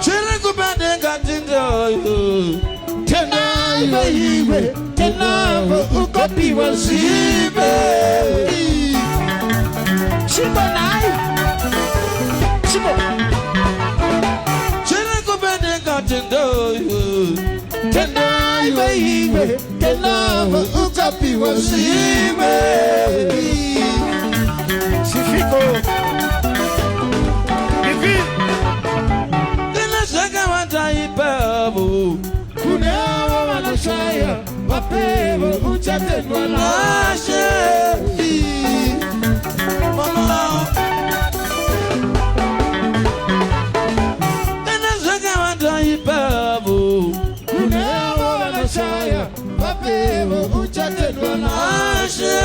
Chile kupende katindo tena iwe tena ukopi wa zibe Shimbo nai Shimbo Chile kupende katindo tena iwe tena ukopi wa zibe Sifiko Ivi Tena shaka wataipabu Kunewa wanashaya Wapewa uchatenwa nashe Mama Tena shaka wataipabu Kunewa wanashaya Wapewa uchatenwa nashe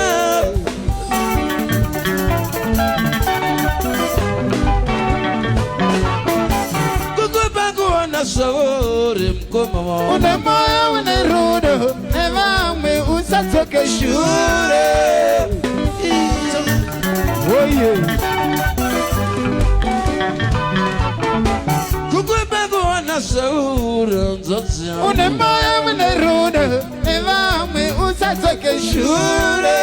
Sawore mkoma una moyo unarudo nevame usatoke shure Oye Kukubengo wana sawore nzotsi una moyo unarudo nevame usatoke shure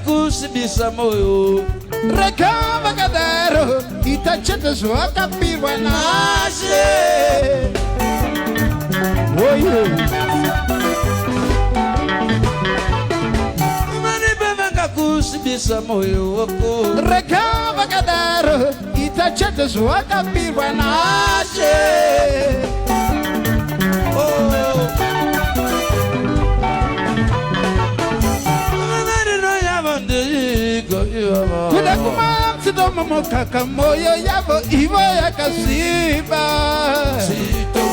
Kusibisa moyo Rekama kadero Itachete zwaka piwa nashe Oye Mani bevanga kusibisa moyo wako Rekama kadero Itachete zwaka piwa nashe Kuna kumansi domo mokaka moyo yabo iwo ya kasiba Sito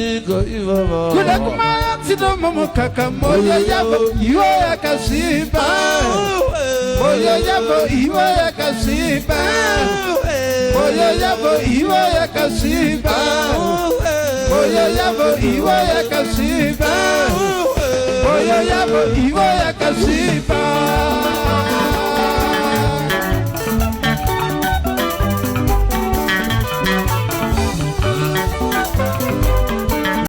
Kuna kumansi domo mokaka moyo yabo iwo ya kasiba Moyo yabo iwo ya kasiba Moyo yabo iwo ya kasiba Moyo yabo iwo ya kasiba Moyo yabo iwo ya kasiba